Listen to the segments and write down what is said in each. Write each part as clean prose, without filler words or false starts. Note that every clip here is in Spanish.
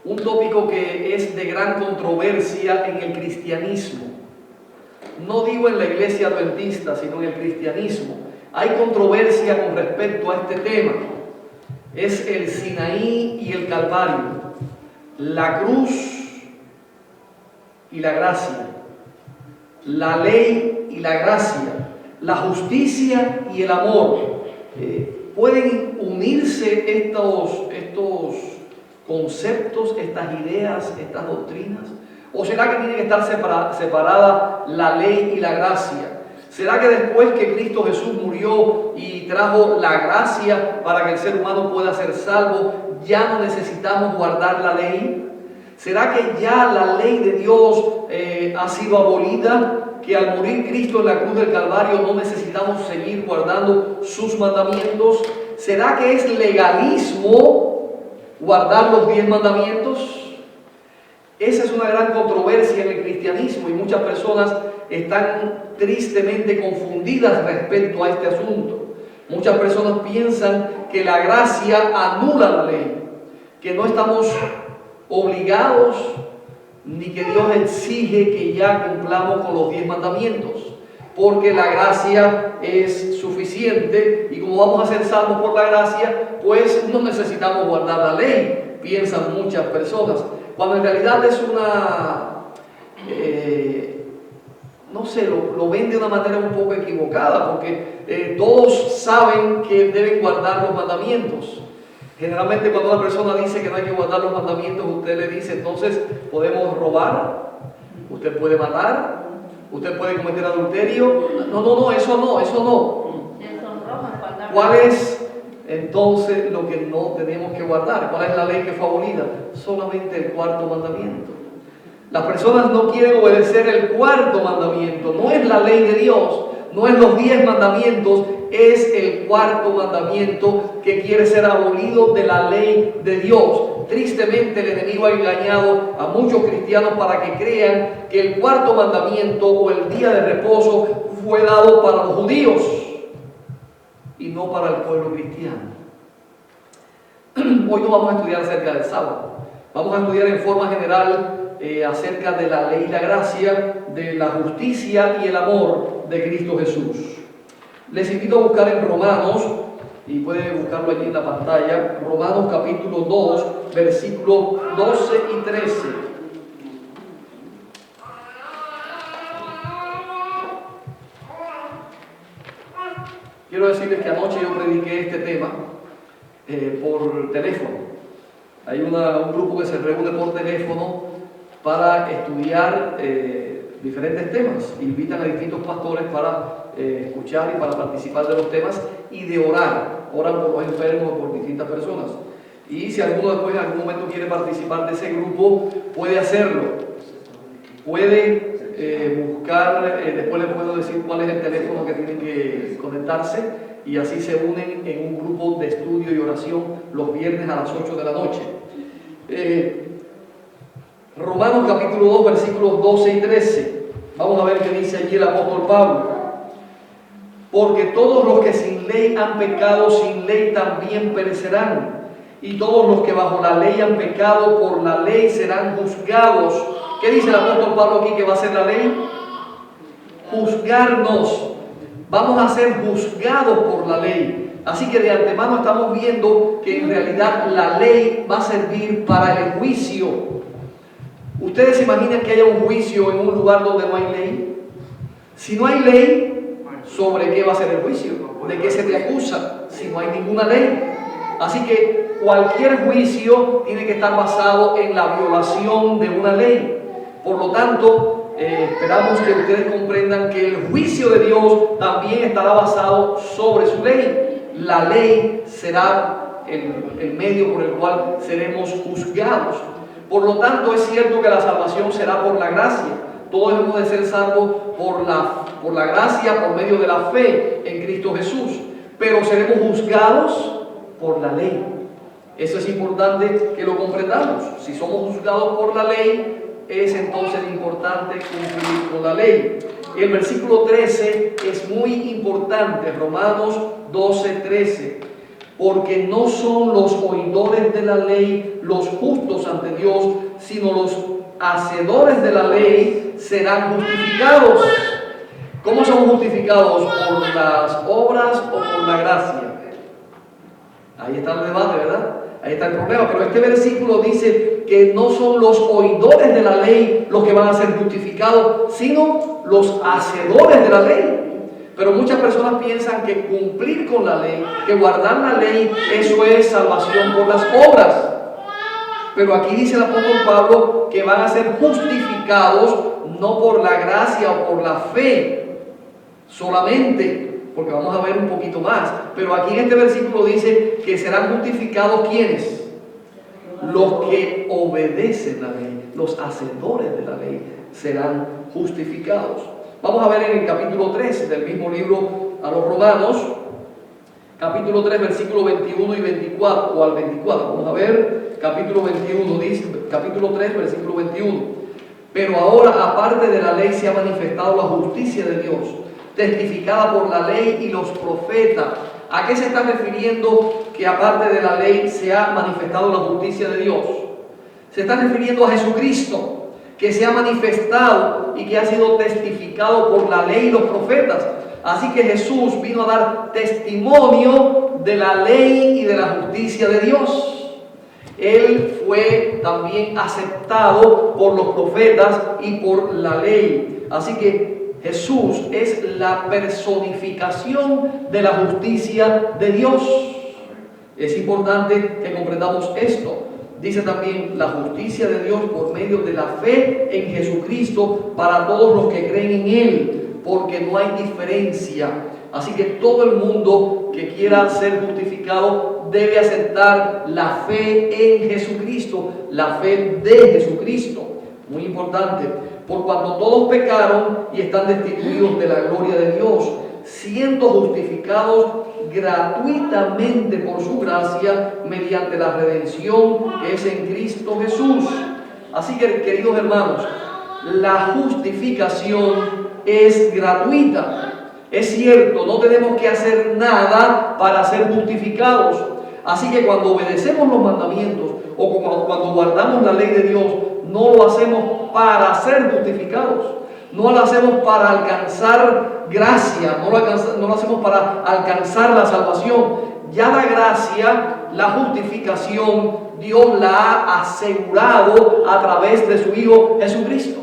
un tópico que es de gran controversia en el cristianismo. No digo en la iglesia adventista, sino en el cristianismo. Hay controversia con respecto a este tema. Es el Sinaí y el Calvario, la cruz y la gracia, la ley y la gracia, la justicia y el amor. ¿Pueden unirse estos conceptos, estas ideas, estas doctrinas? ¿O será que tiene que estar separada la ley y la gracia? ¿Será que después que Cristo Jesús murió y trajo la gracia para que el ser humano pueda ser salvo, ya no necesitamos guardar la ley? ¿Será que ya la ley de Dios ha sido abolida? Que al morir Cristo en la cruz del Calvario no necesitamos seguir guardando sus mandamientos. ¿Será que es legalismo guardar los 10 mandamientos? Esa es una gran controversia en el cristianismo y muchas personas están tristemente confundidas respecto a este asunto. Muchas personas piensan que la gracia anula la ley, que no estamos obligados ni que Dios exige que ya cumplamos con los 10 mandamientos, porque la gracia es suficiente y como vamos a ser salvos por la gracia, pues no necesitamos guardar la ley, piensan muchas personas, cuando en realidad es no sé, lo ven de una manera un poco equivocada, porque todos saben que deben guardar los mandamientos. Generalmente cuando una persona dice que no hay que guardar los mandamientos, usted le dice, entonces podemos robar, usted puede matar, usted puede cometer adulterio. No, eso no. ¿Cuál es entonces lo que no tenemos que guardar? ¿Cuál es la ley que fue abolida? Solamente el 4º mandamiento. Las personas no quieren obedecer el 4º mandamiento, no es la ley de Dios, no es los 10 mandamientos, es el 4º mandamiento que quiere ser abolido de la ley de Dios. Tristemente el enemigo ha engañado a muchos cristianos para que crean que el 4º mandamiento o el día de reposo fue dado para los judíos y no para el pueblo cristiano. Hoy no vamos a estudiar acerca del sábado, vamos a estudiar en forma general acerca de la ley y la gracia, de la justicia y el amor de Cristo Jesús. Les invito a buscar en Romanos, y pueden buscarlo allí en la pantalla, Romanos capítulo 2, versículos 12 y 13. Quiero decirles que anoche yo prediqué este tema por teléfono. Hay un grupo que se reúne por teléfono para estudiar diferentes temas. Invitan a distintos pastores para escuchar y para participar de los temas y de orar. Oran por los enfermos o por distintas personas. Y si alguno después en algún momento quiere participar de ese grupo, puede hacerlo. Puede buscar, después les puedo decir cuál es el teléfono que tienen que conectarse y así se unen en un grupo de estudio y oración los viernes a las 8 de la noche. Romanos capítulo 2, versículos 12 y 13. Vamos a ver qué dice allí el apóstol Pablo. Porque todos los que sin ley han pecado, sin ley también perecerán. Y todos los que bajo la ley han pecado, por la ley serán juzgados. ¿Qué dice el apóstol Pablo aquí que va a ser la ley? Juzgarnos. Vamos a ser juzgados por la ley. Así que de antemano estamos viendo que en realidad la ley va a servir para el juicio. ¿Ustedes se imaginan que haya un juicio en un lugar donde no hay ley? Si no hay ley, ¿sobre qué va a ser el juicio? ¿De qué se te acusa si no hay ninguna ley? Así que cualquier juicio tiene que estar basado en la violación de una ley. Por lo tanto, esperamos que ustedes comprendan que el juicio de Dios también estará basado sobre su ley. La ley será el medio por el cual seremos juzgados. Por lo tanto, es cierto que la salvación será por la gracia. Todos hemos de ser salvos por la gracia, por medio de la fe en Cristo Jesús. Pero seremos juzgados por la ley. Eso es importante que lo comprendamos. Si somos juzgados por la ley, es entonces importante cumplir con la ley. El versículo 13 es muy importante, Romanos 12, 13. Porque no son los oidores de la ley los justos ante Dios, sino los hacedores de la ley serán justificados. ¿Cómo son justificados? ¿Por las obras o por la gracia? Ahí está el debate, ¿verdad? Ahí está el problema. Pero este versículo dice que no son los oidores de la ley los que van a ser justificados, sino los hacedores de la ley. Pero muchas personas piensan que cumplir con la ley, que guardar la ley, eso es salvación por las obras. Pero aquí dice el apóstol Pablo que van a ser justificados no por la gracia o por la fe solamente, porque vamos a ver un poquito más. Pero aquí en este versículo dice que serán justificados ¿quiénes? Los que obedecen la ley, los hacedores de la ley serán justificados. Vamos a ver en el capítulo 3 del mismo libro a los Romanos, capítulo 3, versículo 21 y 24, o al 24. Vamos a ver, capítulo 21, dice, capítulo 3, versículo 21. Pero ahora, aparte de la ley, se ha manifestado la justicia de Dios, testificada por la ley y los profetas. ¿A qué se está refiriendo que aparte de la ley se ha manifestado la justicia de Dios? Se está refiriendo a Jesucristo, que se ha manifestado y que ha sido testificado por la ley y los profetas. Así que Jesús vino a dar testimonio de la ley y de la justicia de Dios. Él fue también aceptado por los profetas y por la ley. Así que Jesús es la personificación de la justicia de Dios. Es importante que comprendamos esto. Dice también la justicia de Dios por medio de la fe en Jesucristo para todos los que creen en Él, porque no hay diferencia. Así que todo el mundo que quiera ser justificado debe aceptar la fe en Jesucristo, la fe de Jesucristo. Muy importante, por cuanto todos pecaron y están destituidos de la gloria de Dios, siendo justificados gratuitamente por su gracia mediante la redención que es en Cristo Jesús. Así que, queridos hermanos, la justificación es gratuita. Es cierto, no tenemos que hacer nada para ser justificados. Así que cuando obedecemos los mandamientos o cuando guardamos la ley de Dios, no lo hacemos para ser justificados. No lo hacemos para alcanzar gracia, no lo hacemos para alcanzar la salvación. Ya la gracia, la justificación, Dios la ha asegurado a través de su Hijo Jesucristo.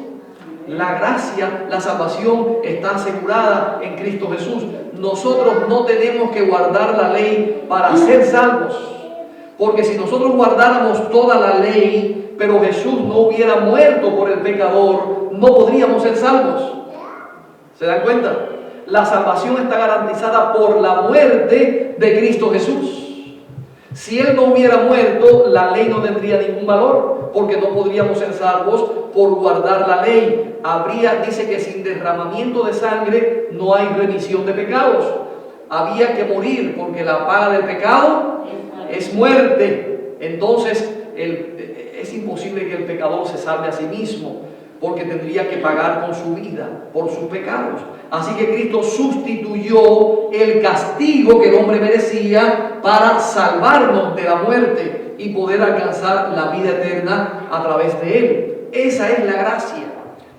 La gracia, la salvación está asegurada en Cristo Jesús. Nosotros no tenemos que guardar la ley para ser salvos. Porque si nosotros guardáramos toda la ley, pero Jesús no hubiera muerto por el pecador, no podríamos ser salvos. ¿Se dan cuenta? La salvación está garantizada por la muerte de Cristo Jesús. Si Él no hubiera muerto, la ley no tendría ningún valor, porque no podríamos ser salvos por guardar la ley. Dice que sin derramamiento de sangre no hay remisión de pecados. Había que morir, porque la paga del pecado es muerte. Entonces, es imposible que el pecador se salve a sí mismo, porque tendría que pagar con su vida por sus pecados. Así que Cristo sustituyó el castigo que el hombre merecía para salvarnos de la muerte y poder alcanzar la vida eterna a través de Él. Esa es la gracia.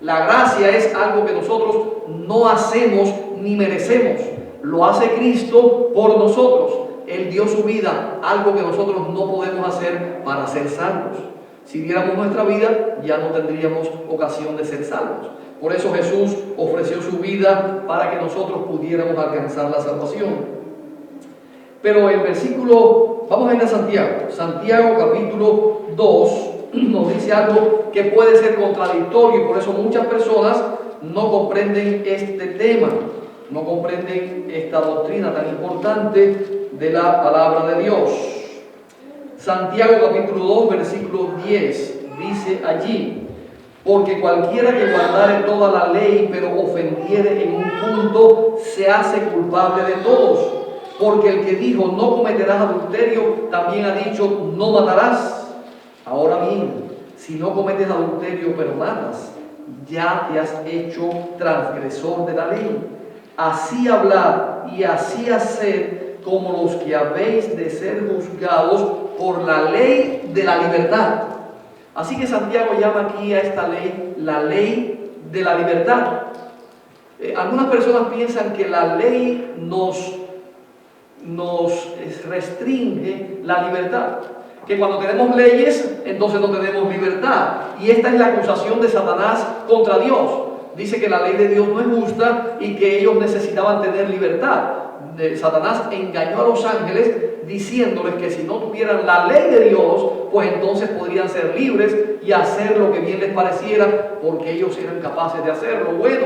La gracia es algo que nosotros no hacemos ni merecemos. Lo hace Cristo por nosotros. Él dio su vida, algo que nosotros no podemos hacer para ser salvos. Si diéramos nuestra vida, ya no tendríamos ocasión de ser salvos. Por eso Jesús ofreció su vida para que nosotros pudiéramos alcanzar la salvación. Pero el versículo, vamos a ir a Santiago. Santiago capítulo 2 nos dice algo que puede ser contradictorio y por eso muchas personas no comprenden este tema, no comprenden esta doctrina tan importante de la palabra de Dios. Santiago capítulo 2 versículo 10 dice allí: porque cualquiera que guardare toda la ley pero ofendiere en un punto se hace culpable de todos, porque el que dijo no cometerás adulterio también ha dicho no matarás. Ahora bien, si no cometes adulterio pero matas, ya te has hecho transgresor de la ley. Así hablad y así haced como los que habéis de ser juzgados por la ley de la libertad. Así que Santiago llama aquí a esta ley la ley de la libertad. Algunas personas piensan que la ley nos restringe la libertad, que cuando tenemos leyes entonces no tenemos libertad, y esta es la acusación de Satanás contra Dios. Dice que la ley de Dios no es justa y que ellos necesitaban tener libertad. Satanás engañó a los ángeles diciéndoles que si no tuvieran la ley de Dios, pues entonces podrían ser libres y hacer lo que bien les pareciera, porque ellos eran capaces de hacerlo. Bueno,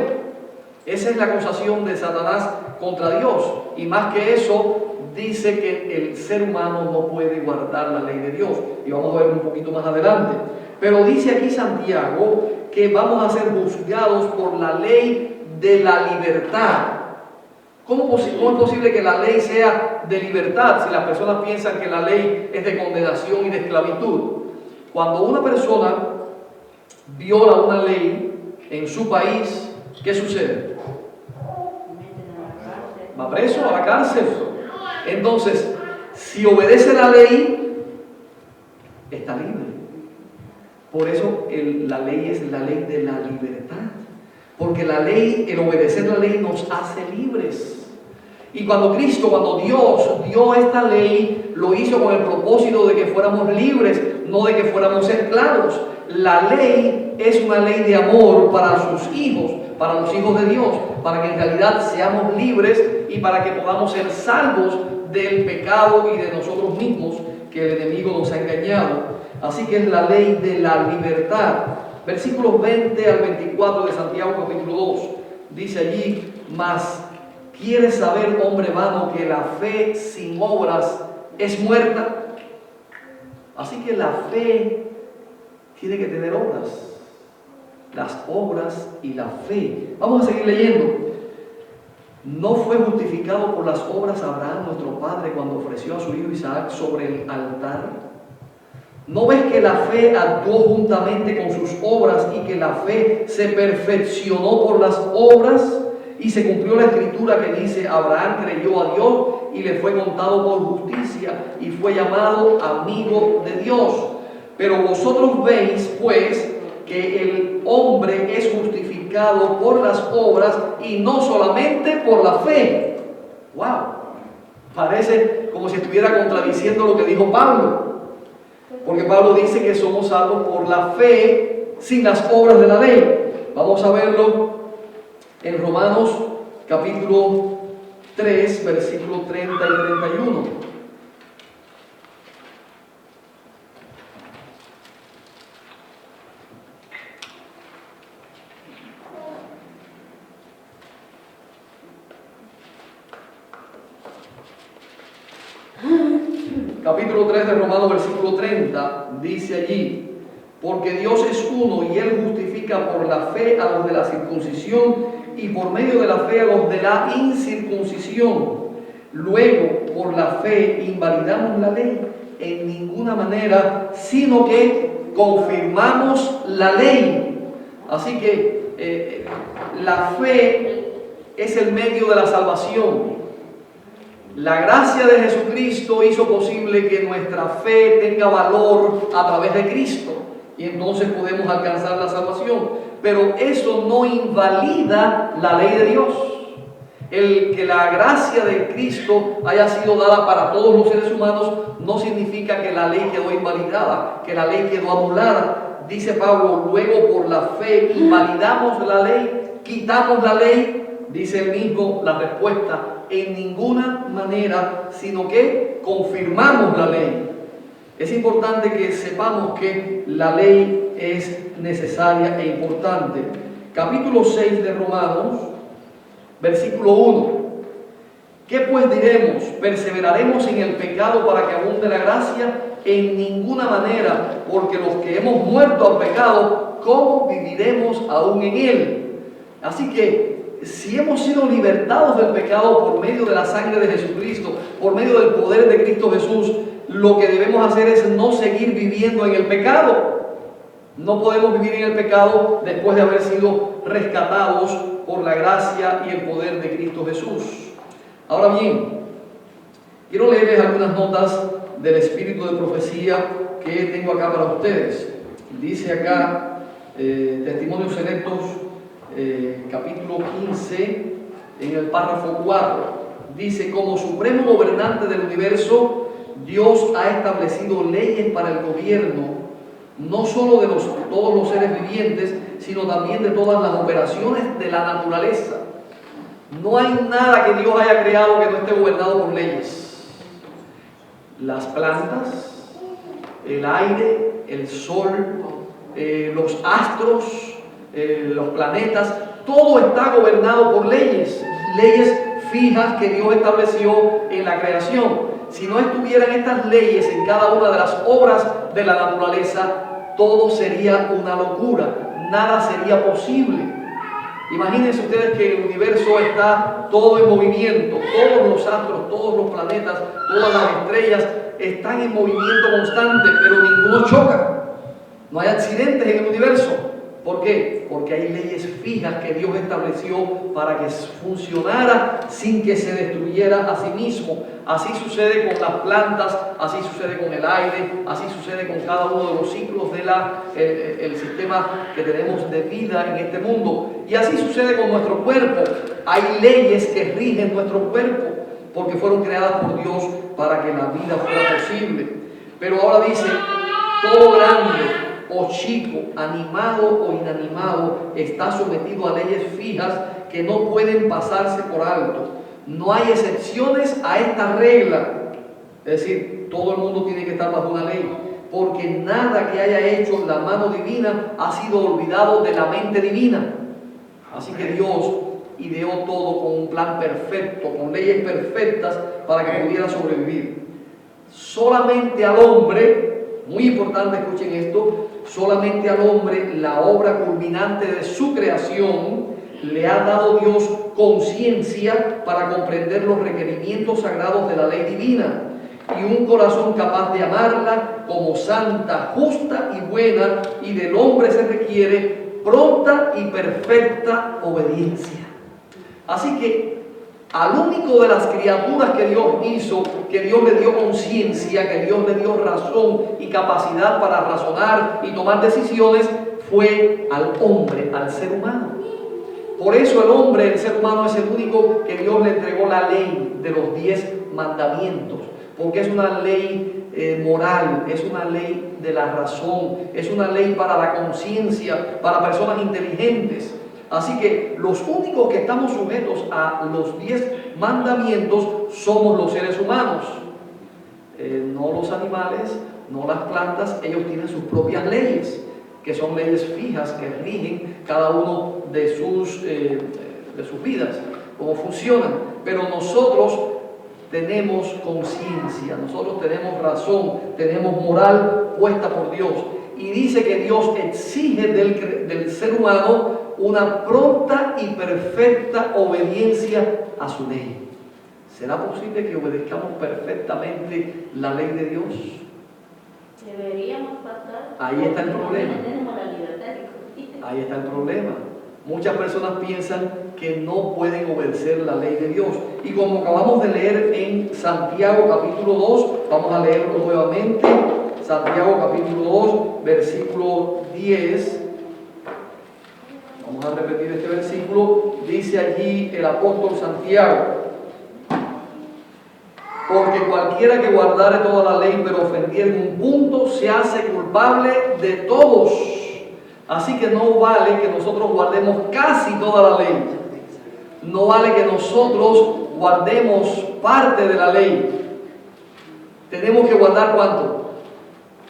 esa es la acusación de Satanás contra Dios, y más que eso, dice que el ser humano no puede guardar la ley de Dios, y vamos a ver un poquito más adelante. Pero dice aquí Santiago que vamos a ser juzgados por la ley de la libertad. ¿Cómo es posible que la ley sea de libertad si las personas piensan que la ley es de condenación y de esclavitud? Cuando una persona viola una ley en su país, ¿qué sucede? Va preso, a la cárcel. Entonces, si obedece la ley, está libre. Por eso la ley es la ley de la libertad. Porque la ley, el obedecer la ley nos hace libres. Y cuando Dios dio esta ley, lo hizo con el propósito de que fuéramos libres, no de que fuéramos esclavos. La ley es una ley de amor para sus hijos, para los hijos de Dios, para que en realidad seamos libres y para que podamos ser salvos del pecado y de nosotros mismos que el enemigo nos ha engañado. Así que es la ley de la libertad. Versículos 20 al 24 de Santiago capítulo 2, dice allí: mas ¿quieres saber, hombre vano, que la fe sin obras es muerta? Así que la fe tiene que tener obras. Las obras y la fe. Vamos a seguir leyendo. ¿No fue justificado por las obras Abraham, nuestro padre, cuando ofreció a su hijo Isaac sobre el altar? ¿No ves que la fe actuó juntamente con sus obras y que la fe se perfeccionó por las obras? Y se cumplió la escritura que dice: Abraham creyó a Dios y le fue contado por justicia y fue llamado amigo de Dios. Pero vosotros veis pues que el hombre es justificado por las obras y no solamente por la fe. ¡Wow! Parece como si estuviera contradiciendo lo que dijo Pablo. Porque Pablo dice que somos salvos por la fe sin las obras de la ley. Vamos a verlo en Romanos capítulo 3, versículos 30 y 31. Capítulo 3 de Romanos, versículo 30, dice allí: porque Dios es uno y Él justifica por la fe a los de la circuncisión y por medio de la fe a los de la incircuncisión. Luego, por la fe invalidamos la ley en ninguna manera, sino que confirmamos la ley. Así que la fe es el medio de la salvación. La gracia de Jesucristo hizo posible que nuestra fe tenga valor a través de Cristo, y entonces podemos alcanzar la salvación. Pero eso no invalida la ley de Dios. El que la gracia de Cristo haya sido dada para todos los seres humanos no significa que la ley quedó invalidada, que la ley quedó anulada. Dice Pablo: luego por la fe invalidamos la ley, quitamos la ley. Dice él mismo la respuesta: en ninguna manera, sino que confirmamos la ley. Es importante que sepamos que la ley es necesaria e importante. Capítulo 6 de Romanos, versículo 1. ¿Qué pues diremos? ¿Perseveraremos en el pecado para que abunde la gracia? En ninguna manera, porque los que hemos muerto al pecado, ¿cómo viviremos aún en él? Así que si hemos sido libertados del pecado por medio de la sangre de Jesucristo, por medio del poder de Cristo Jesús, lo que debemos hacer es no seguir viviendo en el pecado. No podemos vivir en el pecado después de haber sido rescatados por la gracia y el poder de Cristo Jesús. Ahora bien, quiero leerles algunas notas del espíritu de profecía que tengo acá para ustedes. Dice acá, Testimonios Selectos, capítulo 15, en el párrafo 4, dice: como supremo gobernante del universo, Dios ha establecido leyes para el gobierno, no solo de todos los seres vivientes, sino también de todas las operaciones de la naturaleza. No hay nada que Dios haya creado que no esté gobernado por leyes. Las plantas, el aire, el sol, los astros, los planetas, todo está gobernado por leyes, leyes fijas que Dios estableció en la creación. Si no estuvieran estas leyes en cada una de las obras de la naturaleza, todo sería una locura, nada sería posible. Imagínense ustedes que el universo está todo en movimiento, todos los astros, todos los planetas, todas las estrellas están en movimiento constante, pero ninguno choca. No hay accidentes en el universo. ¿Por qué? Porque hay leyes fijas que Dios estableció para que funcionara sin que se destruyera a sí mismo. Así sucede con las plantas, así sucede con el aire, así sucede con cada uno de los ciclos del sistema que tenemos de vida en este mundo. Y así sucede con nuestro cuerpo. Hay leyes que rigen nuestro cuerpo porque fueron creadas por Dios para que la vida fuera posible. Pero ahora dice, todo grande o chico, animado o inanimado, está sometido a leyes fijas que no pueden pasarse por alto. No hay excepciones a esta regla. Es decir, todo el mundo tiene que estar bajo una ley, porque nada que haya hecho la mano divina ha sido olvidado de la mente divina. Así que Dios ideó todo con un plan perfecto, con leyes perfectas para que pudiera sobrevivir. Solamente al hombre, muy importante, escuchen esto, solamente al hombre, la obra culminante de su creación, le ha dado Dios conciencia para comprender los requerimientos sagrados de la ley divina y un corazón capaz de amarla como santa, justa y buena, y del hombre se requiere pronta y perfecta obediencia. Así que al único de las criaturas que Dios hizo, que Dios le dio conciencia, que Dios le dio razón y capacidad para razonar y tomar decisiones, fue al hombre, al ser humano. Por eso el hombre, el ser humano, es el único que Dios le entregó la ley de los 10 mandamientos, porque es una ley moral, es una ley de la razón, es una ley para la conciencia, para personas inteligentes. Así que los únicos que estamos sujetos a los 10 mandamientos somos los seres humanos, no los animales, no las plantas. Ellos tienen sus propias leyes, que son leyes fijas que rigen cada uno de sus vidas, cómo funcionan. Pero nosotros tenemos conciencia, nosotros tenemos razón, tenemos moral puesta por Dios. Y dice que Dios exige del ser humano una pronta y perfecta obediencia a su ley. ¿Será posible que obedezcamos perfectamente la ley de Dios? Deberíamos pasar. Ahí está el problema. Tenemos la libertad de discutir. Ahí está el problema. Muchas personas piensan que no pueden obedecer la ley de Dios. Y como acabamos de leer en Santiago capítulo 2, vamos a leerlo nuevamente. Santiago capítulo 2, versículo 10. Vamos a repetir este versículo. Dice allí el apóstol Santiago: porque cualquiera que guardare toda la ley pero ofendiere en un punto, se hace culpable de todos. Así que no vale que nosotros guardemos casi toda la ley. No vale que nosotros guardemos parte de la ley. Tenemos que guardar ¿cuánto?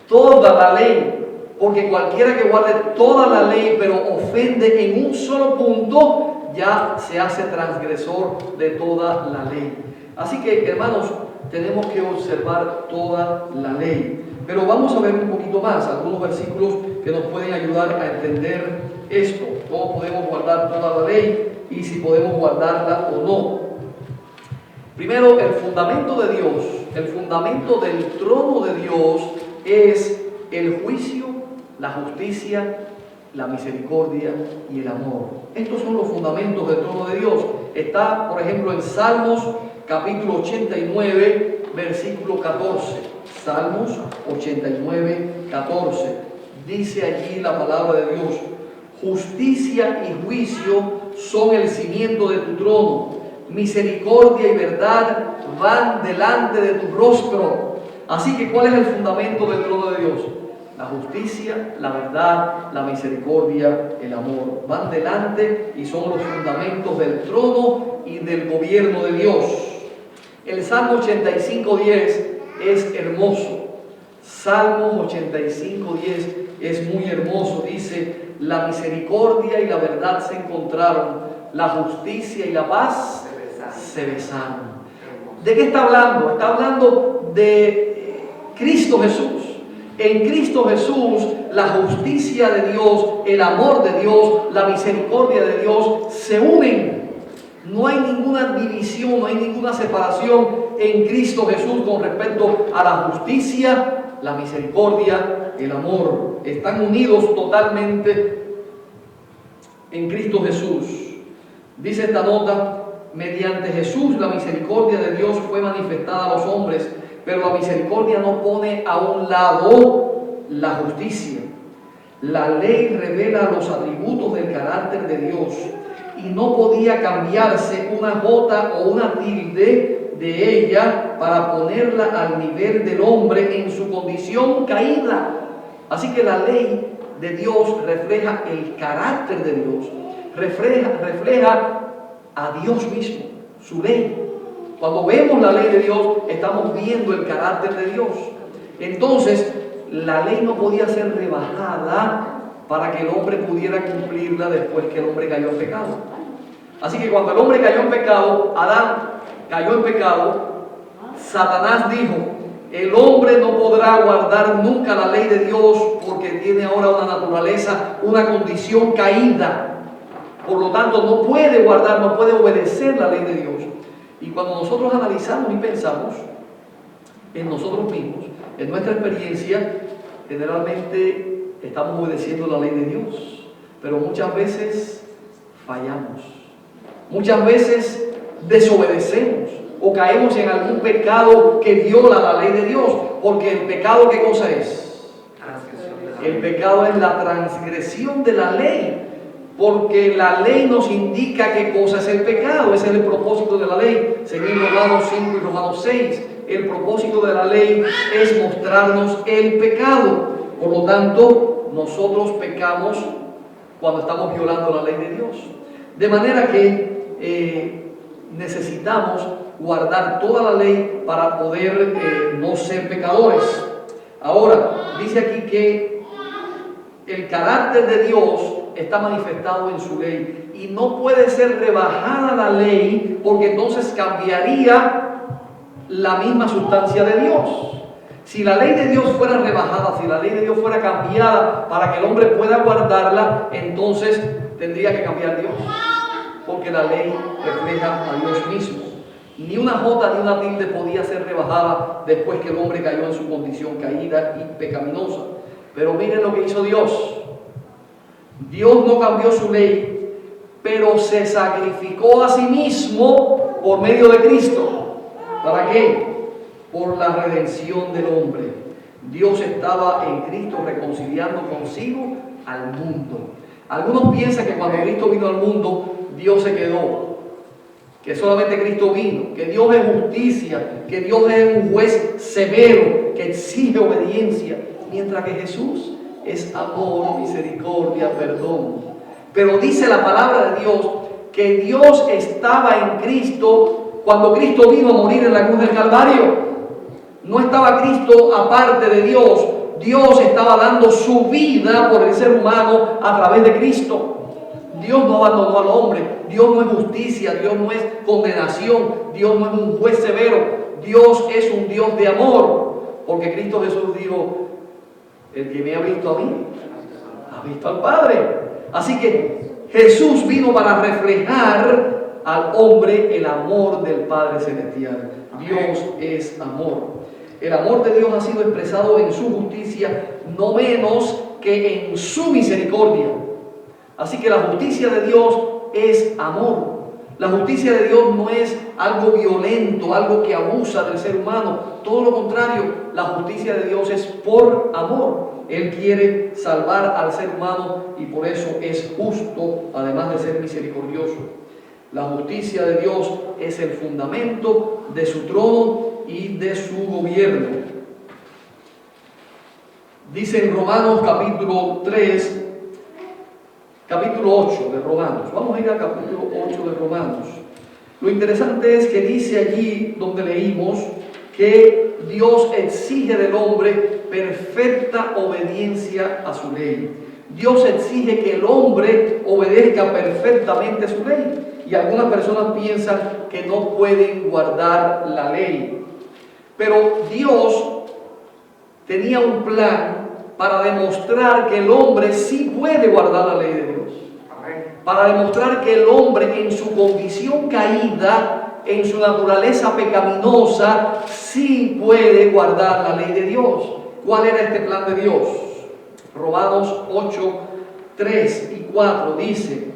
Toda la ley. Porque cualquiera que guarde toda la ley pero ofende en un solo punto, ya se hace transgresor de toda la ley. Así que, hermanos, tenemos que observar toda la ley. Pero vamos a ver un poquito más, algunos versículos que nos pueden ayudar a entender esto, cómo podemos guardar toda la ley y si podemos guardarla o no. Primero, el fundamento de Dios, el fundamento del trono de Dios es el juicio, la justicia, la misericordia y el amor. Estos son los fundamentos del trono de Dios. Está, por ejemplo, en Salmos capítulo 89, versículo 14. Salmos 89, 14. dice allí la palabra de Dios: justicia y juicio son el cimiento de tu trono, misericordia y verdad van delante de tu rostro. Así que, ¿cuál es el fundamento del trono de Dios? La justicia, la verdad, la misericordia, el amor. Van delante y son los fundamentos del trono y del gobierno de Dios. El Salmo 85:10 es hermoso. Salmo 85:10 es muy hermoso. Dice: la misericordia y la verdad se encontraron, la justicia y la paz se besaron. ¿De qué está hablando? Está hablando de Cristo Jesús. En Cristo Jesús, la justicia de Dios, el amor de Dios, la misericordia de Dios se unen. No hay ninguna división, no hay ninguna separación en Cristo Jesús con respecto a la justicia, la misericordia, el amor. Están unidos totalmente en Cristo Jesús. Dice esta nota: mediante Jesús la misericordia de Dios fue manifestada a los hombres, pero la misericordia no pone a un lado la justicia. La ley revela los atributos del carácter de Dios y no podía cambiarse una jota o una tilde de ella para ponerla al nivel del hombre en su condición caída. Así que la ley de Dios refleja el carácter de Dios, refleja a Dios mismo, su ley. Cuando vemos la ley de Dios, estamos viendo el carácter de Dios. Entonces, la ley no podía ser rebajada para que el hombre pudiera cumplirla después que el hombre cayó en pecado. Así que cuando el hombre cayó en pecado, Adán cayó en pecado, Satanás dijo: el hombre no podrá guardar nunca la ley de Dios porque tiene ahora una naturaleza, una condición caída. Por lo tanto, no puede guardar, no puede obedecer la ley de Dios. Y cuando nosotros analizamos y pensamos en nosotros mismos, en nuestra experiencia, generalmente estamos obedeciendo la ley de Dios, pero muchas veces fallamos, muchas veces desobedecemos o caemos en algún pecado que viola la ley de Dios, porque el pecado, ¿qué cosa es? El pecado es la transgresión de la ley. Porque la ley nos indica qué cosa es el pecado. Ese es el propósito de la ley. Según Romanos 5 y Romanos 6, el propósito de la ley es mostrarnos el pecado. Por lo tanto, nosotros pecamos cuando estamos violando la ley de Dios. De manera que necesitamos guardar toda la ley para poder no ser pecadores. Ahora, dice aquí que el carácter de Dios está manifestado en su ley y no puede ser rebajada la ley, porque entonces cambiaría la misma sustancia de Dios. Si la ley de Dios fuera rebajada, si la ley de Dios fuera cambiada para que el hombre pueda guardarla, entonces tendría que cambiar Dios, porque la ley refleja a Dios mismo. Ni una jota ni una tilde podía ser rebajada después que el hombre cayó en su condición caída y pecaminosa. Pero miren lo que hizo Dios. Dios no cambió su ley, pero se sacrificó a sí mismo por medio de Cristo. ¿Para qué? Por la redención del hombre. Dios estaba en Cristo reconciliando consigo al mundo. Algunos piensan que cuando Cristo vino al mundo, Dios se quedó, que solamente Cristo vino, que Dios es justicia, que Dios es un juez severo, que exige obediencia, mientras que Jesús es amor, misericordia, perdón. Pero dice la palabra de Dios que Dios estaba en Cristo cuando Cristo vino a morir en la cruz del Calvario. No estaba Cristo aparte de Dios. Dios estaba dando su vida por el ser humano a través de Cristo. Dios no abandonó al hombre. Dios no es justicia, Dios no es condenación, Dios no es un juez severo. Dios es un Dios de amor, porque Cristo Jesús dijo: el que me ha visto a mí, ha visto al Padre. Así que Jesús vino para reflejar al hombre el amor del Padre Celestial. Dios es amor. El amor de Dios ha sido expresado en su justicia, no menos que en su misericordia. Así que la justicia de Dios es amor. La justicia de Dios no es algo violento, algo que abusa del ser humano. Todo lo contrario, la justicia de Dios es por amor. Él quiere salvar al ser humano y por eso es justo, además de ser misericordioso. La justicia de Dios es el fundamento de su trono y de su gobierno. Dice en Romanos capítulo 8 de Romanos. Vamos a ir al capítulo 8 de Romanos. Lo interesante es que dice allí donde leímos que Dios exige del hombre perfecta obediencia a su ley. Dios exige que el hombre obedezca perfectamente su ley. Y algunas personas piensan que no pueden guardar la ley. Pero Dios tenía un plan para demostrar que el hombre sí puede guardar la ley de Dios. Para demostrar que el hombre en su condición caída, en su naturaleza pecaminosa, sí puede guardar la ley de Dios. ¿Cuál era este plan de Dios? Romanos 8, 3 y 4 dice: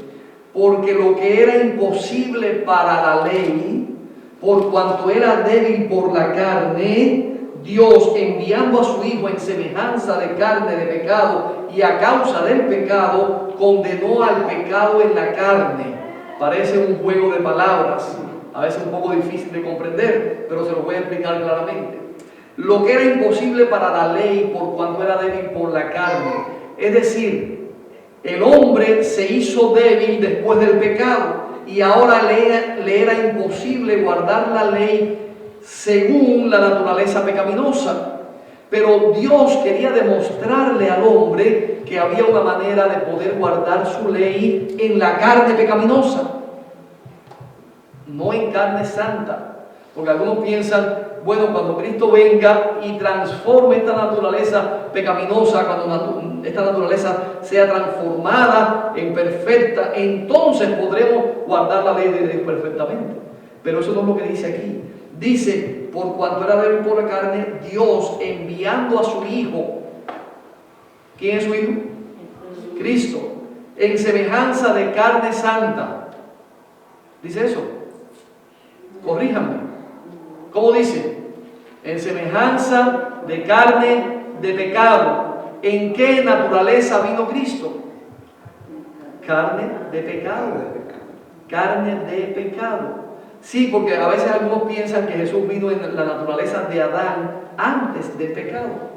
porque lo que era imposible para la ley, por cuanto era débil por la carne, Dios, enviando a su Hijo en semejanza de carne de pecado y a causa del pecado, condenó al pecado en la carne. Parece un juego de palabras, a veces un poco difícil de comprender, pero se lo voy a explicar claramente. Lo que era imposible para la ley, por cuanto era débil por la carne, es decir, el hombre se hizo débil después del pecado y ahora le era imposible guardar la ley según la naturaleza pecaminosa. Pero Dios quería demostrarle al hombre que había una manera de poder guardar su ley en la carne pecaminosa, no en carne santa. Porque algunos piensan, bueno, cuando Cristo venga y transforme esta naturaleza pecaminosa, cuando esta naturaleza sea transformada en perfecta, entonces podremos guardar la ley de Dios perfectamente. Pero eso no es lo que dice aquí. Dice, por cuanto era débil por la carne, Dios enviando a su Hijo. ¿Quién es su Hijo? Cristo. En semejanza de carne santa. ¿Dice eso? Corríjanme. ¿Cómo dice? En semejanza de carne de pecado. ¿En qué naturaleza vino Cristo? Carne de pecado. Carne de pecado. Sí, porque a veces algunos piensan que Jesús vino en la naturaleza de Adán antes del pecado.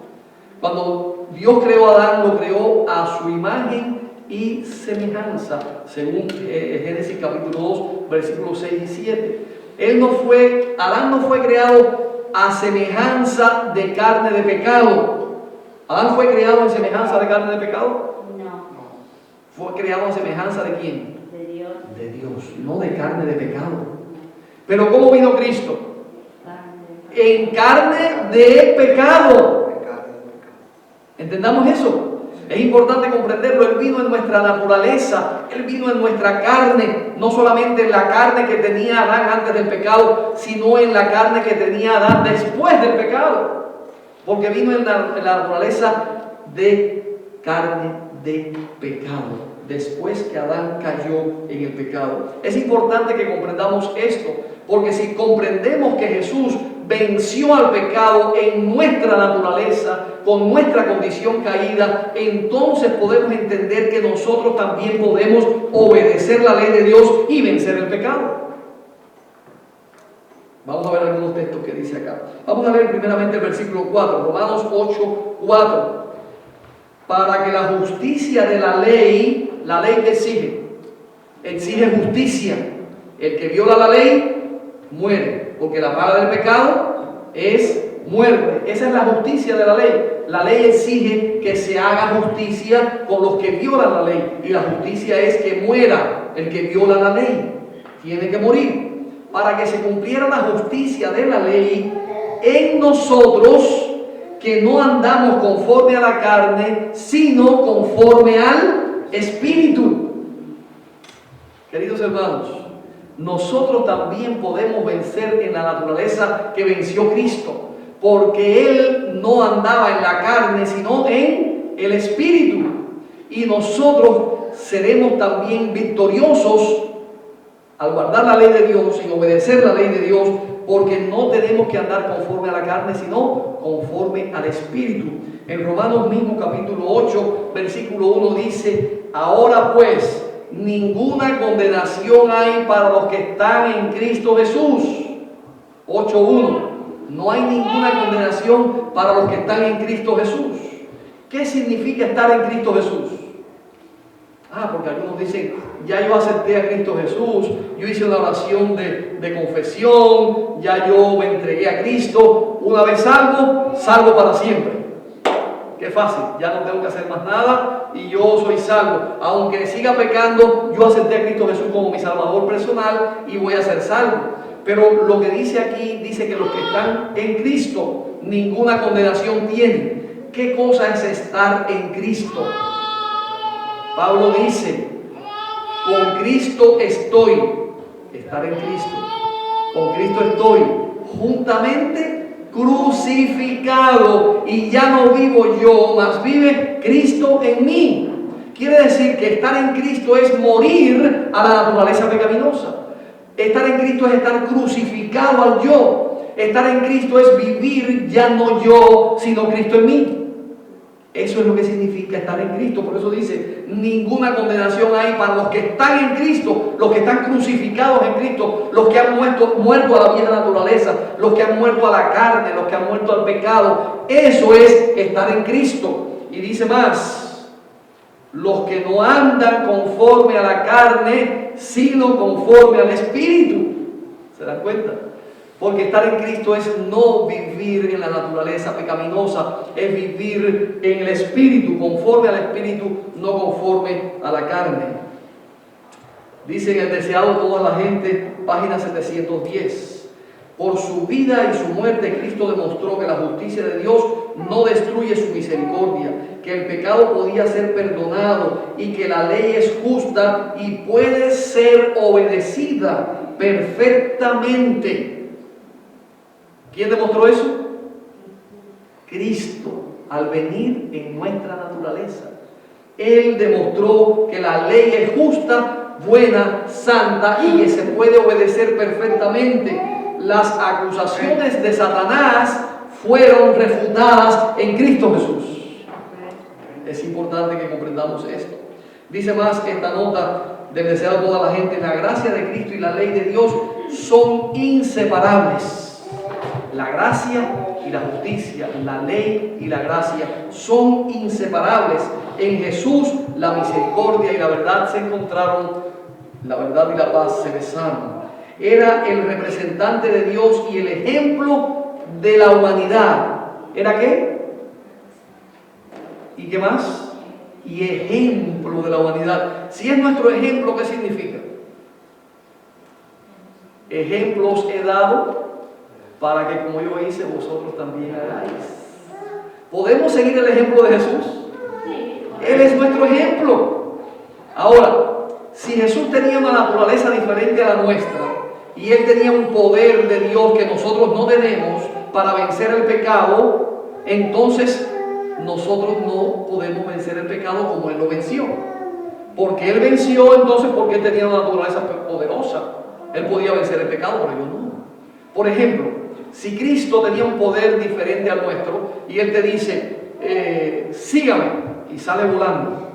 Cuando Dios creó a Adán, lo creó a su imagen y semejanza, según Génesis capítulo 2, versículos 6 y 7. Adán no fue creado a semejanza de carne de pecado. ¿Adán fue creado en semejanza de carne de pecado? No. ¿Fue creado en semejanza de quién? De Dios. De Dios, no de carne de pecado. Pero ¿cómo vino Cristo? En carne de pecado. ¿Entendamos eso? Es importante comprenderlo. Él vino en nuestra naturaleza, Él vino en nuestra carne, no solamente en la carne que tenía Adán antes del pecado, sino en la carne que tenía Adán después del pecado. Porque vino en la naturaleza de carne de pecado, después que Adán cayó en el pecado. Es importante que comprendamos esto, porque si comprendemos que Jesús venció al pecado en nuestra naturaleza, con nuestra condición caída, entonces podemos entender que nosotros también podemos obedecer la ley de Dios y vencer el pecado. Vamos a ver algunos textos que dice acá. Vamos a leer primeramente el versículo 4, Romanos 8, 4. Para que la justicia de la ley que exige justicia. El que viola la ley muere, porque la paga del pecado es muerte. Esa es la justicia de la ley. La ley exige que se haga justicia con los que violan la ley, y la justicia es que muera el que viola la ley. Tiene que morir. Para que se cumpliera la justicia de la ley en nosotros, que no andamos conforme a la carne, sino conforme al Espíritu. Queridos hermanos, nosotros también podemos vencer en la naturaleza que venció Cristo, porque Él no andaba en la carne, sino en el Espíritu. Y nosotros seremos también victoriosos al guardar la ley de Dios y obedecer la ley de Dios, porque no tenemos que andar conforme a la carne, sino conforme al Espíritu. En Romanos mismo capítulo 8, versículo 1 dice: ahora pues, ninguna condenación hay para los que están en Cristo Jesús. 8:1. No hay ninguna condenación para los que están en Cristo Jesús. ¿Qué significa estar en Cristo Jesús? Porque algunos dicen: ya yo acepté a Cristo Jesús, yo hice una oración de confesión, ya yo me entregué a Cristo, una vez salvo, salvo para siempre. Qué fácil, ya no tengo que hacer más nada y yo soy salvo. Aunque siga pecando, yo acepté a Cristo Jesús como mi Salvador personal y voy a ser salvo. Pero lo que dice aquí, dice que los que están en Cristo, ninguna condenación tienen. ¿Qué cosa es estar en Cristo? Pablo dice: con Cristo estoy, estar en Cristo. Con Cristo estoy juntamente crucificado, y ya no vivo yo, mas vive Cristo en mí. Quiere decir que estar en Cristo es morir a la naturaleza pecaminosa. Estar en Cristo es estar crucificado al yo. Estar en Cristo es vivir ya no yo, sino Cristo en mí. Eso es lo que significa estar en Cristo. Por eso dice: ninguna condenación hay para los que están en Cristo, los que están crucificados en Cristo, los que han muerto a la vieja naturaleza, los que han muerto a la carne, los que han muerto al pecado. Eso es estar en Cristo. Y dice más: los que no andan conforme a la carne, sino conforme al Espíritu. ¿Se dan cuenta? Porque estar en Cristo es no vivir en la naturaleza pecaminosa, es vivir en el Espíritu, conforme al Espíritu, no conforme a la carne. Dice en el Deseado de toda la gente, página 710: por su vida y su muerte Cristo demostró que la justicia de Dios no destruye su misericordia, que el pecado podía ser perdonado y que la ley es justa y puede ser obedecida perfectamente. ¿Quién demostró eso? Cristo, al venir en nuestra naturaleza. Él demostró que la ley es justa, buena, santa y que se puede obedecer perfectamente. Las acusaciones de Satanás fueron refutadas en Cristo Jesús. Es importante que comprendamos esto. Dice más esta nota del Deseado de toda la gente: la gracia de Cristo y la ley de Dios son inseparables. La gracia y la justicia, la ley y la gracia son inseparables. En Jesús la misericordia y la verdad se encontraron, la verdad y la paz se besaron. Era el representante de Dios y el ejemplo de la humanidad. ¿Era qué? ¿Y qué más? Y ejemplo de la humanidad. Si es nuestro ejemplo, ¿qué significa? Ejemplos he dado para que como yo hice, vosotros también hagáis. ¿Podemos seguir el ejemplo de Jesús? Él es nuestro ejemplo. Ahora, si Jesús tenía una naturaleza diferente a la nuestra y Él tenía un poder de Dios que nosotros no tenemos para vencer el pecado, entonces nosotros no podemos vencer el pecado como Él lo venció. Porque Él venció, entonces, porque Él tenía una naturaleza poderosa. Él podía vencer el pecado, pero yo no. Por ejemplo, si Cristo tenía un poder diferente al nuestro y Él te dice: sígame, y sale volando,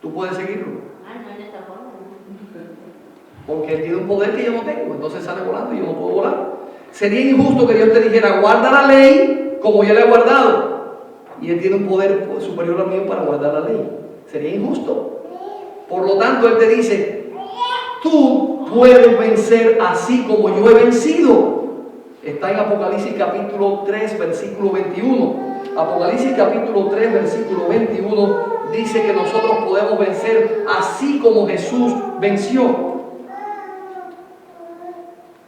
¿tú puedes seguirlo? No de esta forma. Porque Él tiene un poder que yo no tengo, entonces sale volando y yo no puedo volar. Sería injusto que Dios te dijera: guarda la ley como yo la he guardado, y Él tiene un poder superior al mío para guardar la ley. Sería injusto. Por lo tanto, Él te dice: tú puedes vencer así como yo he vencido. Está en Apocalipsis capítulo 3, versículo 21. Apocalipsis capítulo 3, versículo 21 dice que nosotros podemos vencer así como Jesús venció.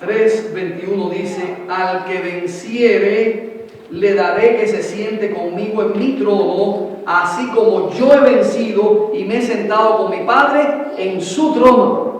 3:21 dice: al que venciere, le daré que se siente conmigo en mi trono, así como yo he vencido y me he sentado con mi Padre en su trono.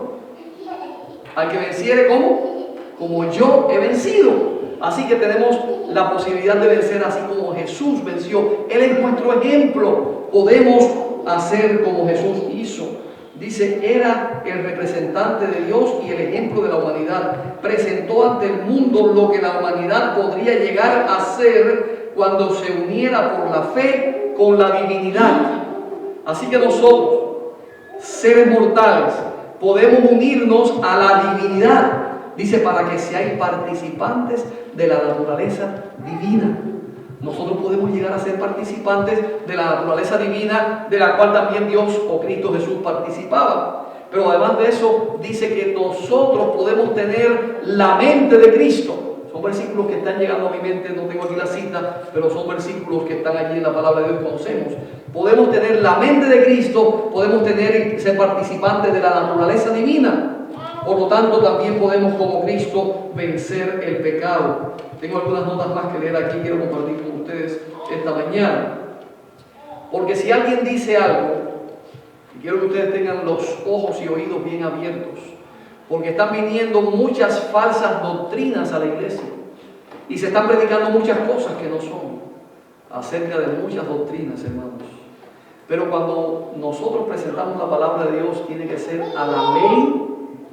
Al que venciere, ¿cómo? Como yo he vencido. Así que tenemos la posibilidad de vencer así como Jesús venció. Él es nuestro ejemplo. Podemos hacer como Jesús hizo. Dice, era el representante de Dios y el ejemplo de la humanidad. Presentó ante el mundo lo que la humanidad podría llegar a ser cuando se uniera por la fe con la divinidad. Así que nosotros, seres mortales, podemos unirnos a la divinidad. Dice, para que seáis participantes de la naturaleza divina. Nosotros podemos llegar a ser participantes de la naturaleza divina, de la cual también Dios o Cristo Jesús participaba. Pero además de eso, dice que nosotros podemos tener la mente de Cristo. Son versículos que están llegando a mi mente, no tengo aquí la cita, pero son versículos que están allí en la palabra de Dios, conocemos. Podemos tener la mente de Cristo, podemos ser participantes de la naturaleza divina. Por lo tanto, también podemos, como Cristo, vencer el pecado. Tengo algunas notas más que leer aquí, quiero compartir con ustedes esta mañana. Porque si alguien dice algo, y quiero que ustedes tengan los ojos y oídos bien abiertos, porque están viniendo muchas falsas doctrinas a la iglesia, y se están predicando muchas cosas que no son, acerca de muchas doctrinas, hermanos. Pero cuando nosotros presentamos la palabra de Dios, tiene que ser a la ley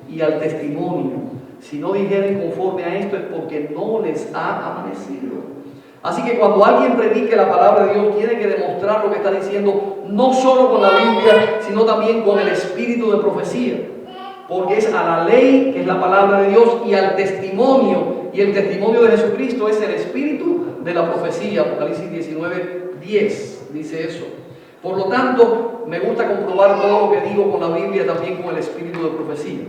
y al testimonio. Si no dijeren conforme a esto es porque no les ha amanecido. Así que cuando alguien predique la palabra de Dios, tiene que demostrar lo que está diciendo, no solo con la Biblia, sino también con el espíritu de profecía. Porque es a la ley, que es la palabra de Dios, y al testimonio. Y el testimonio de Jesucristo es el espíritu de la profecía. Apocalipsis 19:10 dice eso. Por lo tanto, me gusta comprobar todo lo que digo con la Biblia, también con el espíritu de profecía.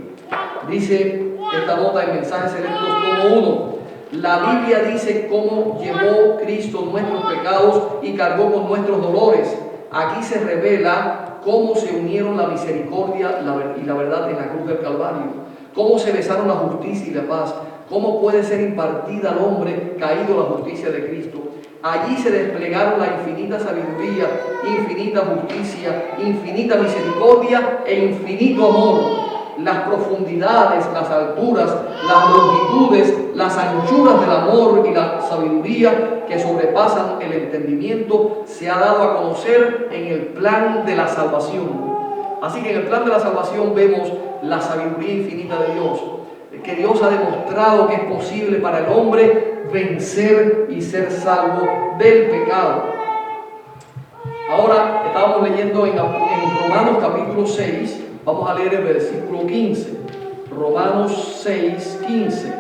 Dice esta nota en Mensajes Selectos tomo 1. La Biblia dice cómo llevó Cristo nuestros pecados y cargó con nuestros dolores. Aquí se revela cómo se unieron la misericordia y la verdad en la cruz del Calvario. Cómo se besaron la justicia y la paz. Cómo puede ser impartida al hombre caído la justicia de Cristo. Allí se desplegaron la infinita sabiduría, infinita justicia, infinita misericordia e infinito amor. Las profundidades, las alturas, las longitudes, las anchuras del amor y la sabiduría que sobrepasan el entendimiento se ha dado a conocer en el plan de la salvación. Así que en el plan de la salvación vemos la sabiduría infinita de Dios, que Dios ha demostrado que es posible para el hombre vencer y ser salvo del pecado. Ahora estábamos leyendo en Romanos capítulo 6. Vamos a leer el versículo 15, Romanos 6, 15.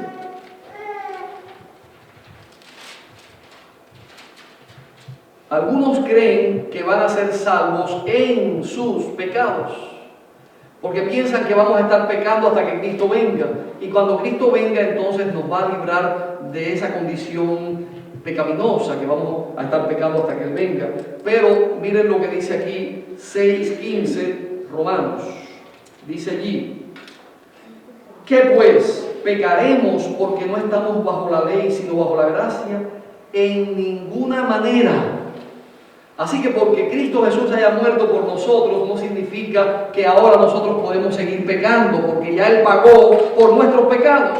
Algunos creen que van a ser salvos en sus pecados, porque piensan que vamos a estar pecando hasta que Cristo venga. Y cuando Cristo venga, entonces nos va a librar de esa condición pecaminosa, que vamos a estar pecando hasta que Él venga. Pero miren lo que dice aquí 6:15 Romanos. Dice allí, ¿qué pues? ¿Pecaremos porque no estamos bajo la ley sino bajo la gracia? En ninguna manera. Así que porque Cristo Jesús haya muerto por nosotros no significa que ahora nosotros podemos seguir pecando, porque ya Él pagó por nuestros pecados.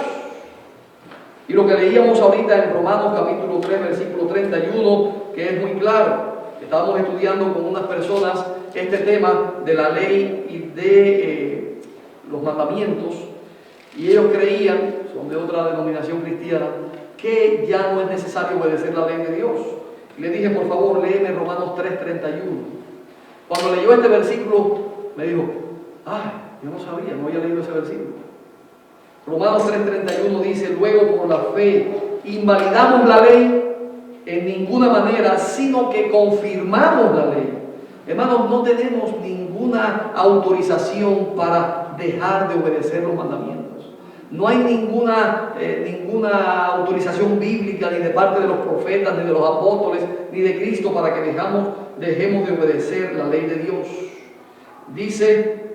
Y lo que leíamos ahorita en Romanos capítulo 3, versículo 31, que es muy claro. Estábamos estudiando con unas personas este tema de la ley y de los mandamientos, y ellos creían, son de otra denominación cristiana, que ya no es necesario obedecer la ley de Dios. Y le dije, por favor, léeme Romanos 3:31. Cuando leyó este versículo, me dijo, ay, yo no sabía, no había leído ese versículo. Romanos 3:31 dice, luego por la fe invalidamos la ley en ninguna manera, sino que confirmamos la ley. Hermanos, no tenemos ninguna autorización para dejar de obedecer los mandamientos. No hay ninguna autorización bíblica ni de parte de los profetas, ni de los apóstoles, ni de Cristo para que dejemos de obedecer la ley de Dios. Dice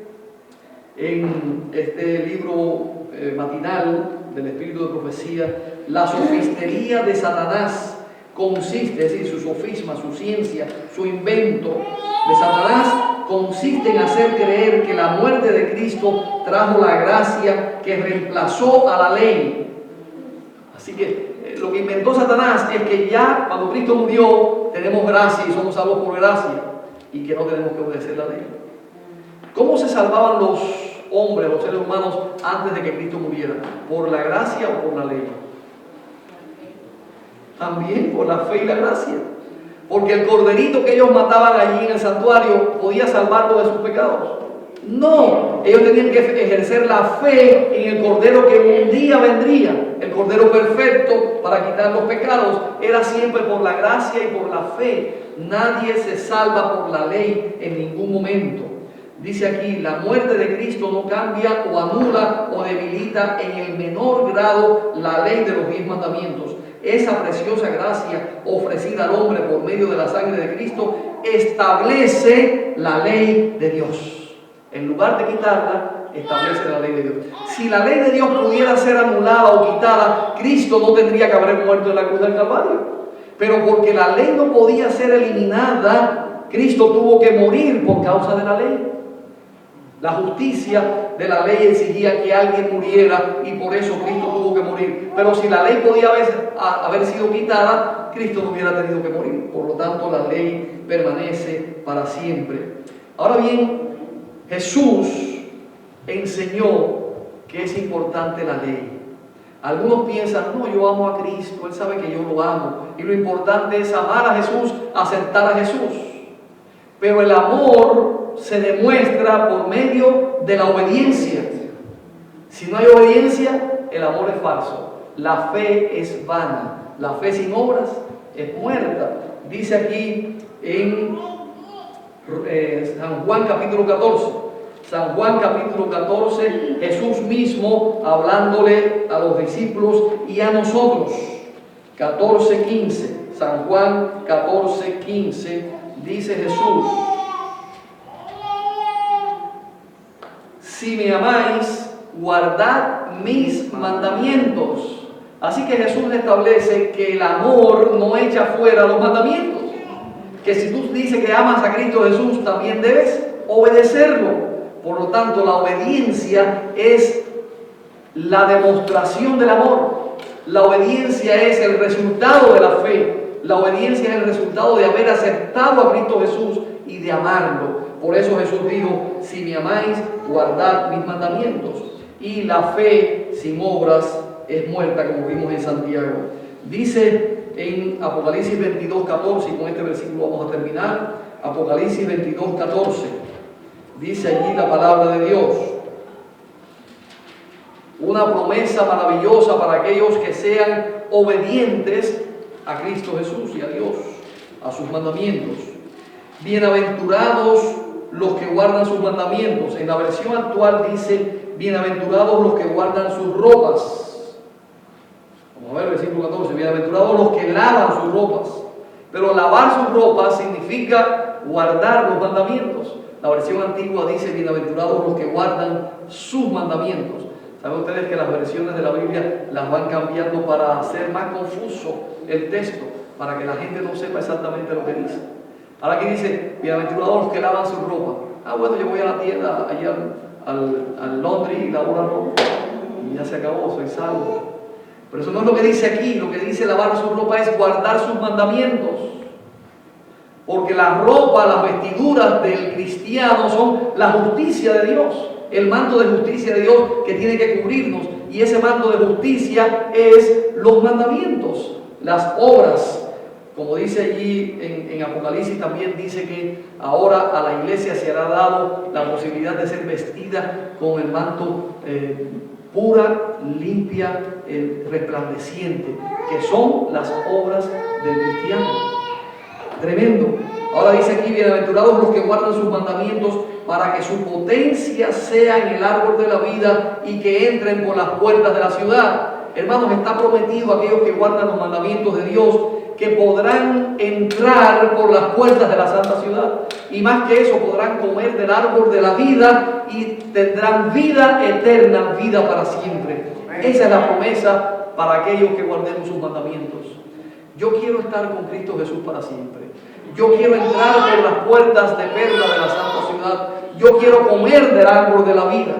en este libro matinal del Espíritu de Profecía, la sofistería de Satanás consiste, es decir, su sofisma, su ciencia, su invento de Satanás consiste en hacer creer que la muerte de Cristo trajo la gracia que reemplazó a la ley. Así que lo que inventó Satanás es que ya cuando Cristo murió tenemos gracia y somos salvos por gracia y que no tenemos que obedecer la ley. ¿Cómo se salvaban los hombres, los seres humanos, antes de que Cristo muriera? ¿Por la gracia o por la ley? También por la fe y la gracia. Porque el corderito que ellos mataban allí en el santuario podía salvarlos de sus pecados. No, ellos tenían que ejercer la fe en el cordero que un día vendría, el cordero perfecto para quitar los pecados. Era siempre por la gracia y por la fe. Nadie se salva por la ley en ningún momento. Dice aquí, la muerte de Cristo no cambia o anula o debilita en el menor grado la ley de los 10 mandamientos. Esa preciosa gracia ofrecida al hombre por medio de la sangre de Cristo establece la ley de Dios. En lugar de quitarla, establece la ley de Dios. Si la ley de Dios pudiera ser anulada o quitada, Cristo no tendría que haber muerto en la cruz del Calvario. Pero porque la ley no podía ser eliminada, Cristo tuvo que morir por causa de la ley. La justicia de la ley exigía que alguien muriera y por eso Cristo tuvo que morir. Pero si la ley podía haber sido quitada, Cristo no hubiera tenido que morir. Por lo tanto, la ley permanece para siempre. Ahora bien, Jesús enseñó que es importante la ley. Algunos piensan, no, yo amo a Cristo, Él sabe que yo lo amo. Y lo importante es amar a Jesús, aceptar a Jesús. Pero el amor se demuestra por medio de la obediencia. Si no hay obediencia, el amor es falso. La fe es vana. La fe sin obras es muerta. Dice aquí en San Juan capítulo 14. San Juan capítulo 14, Jesús mismo hablándole a los discípulos y a nosotros. 14:15. San Juan 14:15 dice Jesús: si me amáis, guardad mis mandamientos. Así que Jesús establece que el amor no echa fuera los mandamientos. Que si tú dices que amas a Cristo Jesús, también debes obedecerlo. Por lo tanto, la obediencia es la demostración del amor. La obediencia es el resultado de la fe. La obediencia es el resultado de haber aceptado a Cristo Jesús y de amarlo. Por eso Jesús dijo: si me amáis, guardad mis mandamientos. Y la fe sin obras es muerta, como vimos en Santiago. Dice en Apocalipsis 22:14, y con este versículo vamos a terminar. Apocalipsis 22:14. Dice allí la palabra de Dios. Una promesa maravillosa para aquellos que sean obedientes a Cristo Jesús y a Dios, a sus mandamientos. Bienaventurados los que guardan sus mandamientos. En la versión actual dice: bienaventurados los que guardan sus ropas. Vamos a ver el versículo 14. Bienaventurados los que lavan sus ropas. Pero lavar sus ropas significa guardar los mandamientos. La versión antigua dice: bienaventurados los que guardan sus mandamientos. ¿Saben ustedes que las versiones de la Biblia las van cambiando para hacer más confuso el texto, para que la gente no sepa exactamente lo que dice? Ahora aquí dice: bienaventurados los que lavan su ropa. Ah, bueno, yo voy a la tienda, allá al laundry, y lavo la ropa y ya se acabó, soy salvo. Pero eso no es lo que dice aquí. Lo que dice lavar su ropa es guardar sus mandamientos. Porque la ropa, las vestiduras del cristiano son la justicia de Dios, el manto de justicia de Dios que tiene que cubrirnos. Y ese manto de justicia es los mandamientos, las obras. Como dice allí en Apocalipsis, también dice que ahora a la iglesia se hará dado la posibilidad de ser vestida con el manto pura, limpia, resplandeciente, que son las obras del cristiano. Tremendo. Ahora dice aquí: bienaventurados los que guardan sus mandamientos, para que su potencia sea en el árbol de la vida y que entren por las puertas de la ciudad. Hermanos, está prometido a aquellos que guardan los mandamientos de Dios que podrán entrar por las puertas de la santa ciudad. Y más que eso, podrán comer del árbol de la vida y tendrán vida eterna, vida para siempre. Esa es la promesa para aquellos que guardemos sus mandamientos. Yo quiero estar con Cristo Jesús para siempre. Yo quiero entrar por las puertas de perla de la santa ciudad. Yo quiero comer del árbol de la vida.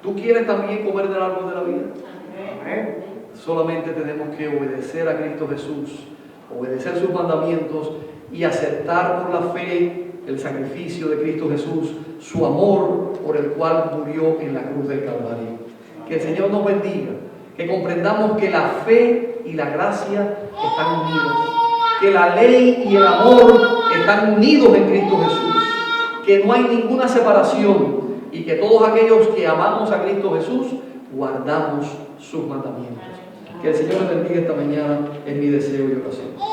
¿Tú quieres también comer del árbol de la vida? Amén. Solamente tenemos que obedecer a Cristo Jesús, obedecer sus mandamientos y aceptar por la fe el sacrificio de Cristo Jesús, su amor por el cual murió en la cruz del Calvario. Que el Señor nos bendiga, que comprendamos que la fe y la gracia están unidas, que la ley y el amor están unidos en Cristo Jesús, que no hay ninguna separación y que todos aquellos que amamos a Cristo Jesús guardamos sus mandamientos. Que el Señor les bendiga esta mañana, es mi deseo y oración.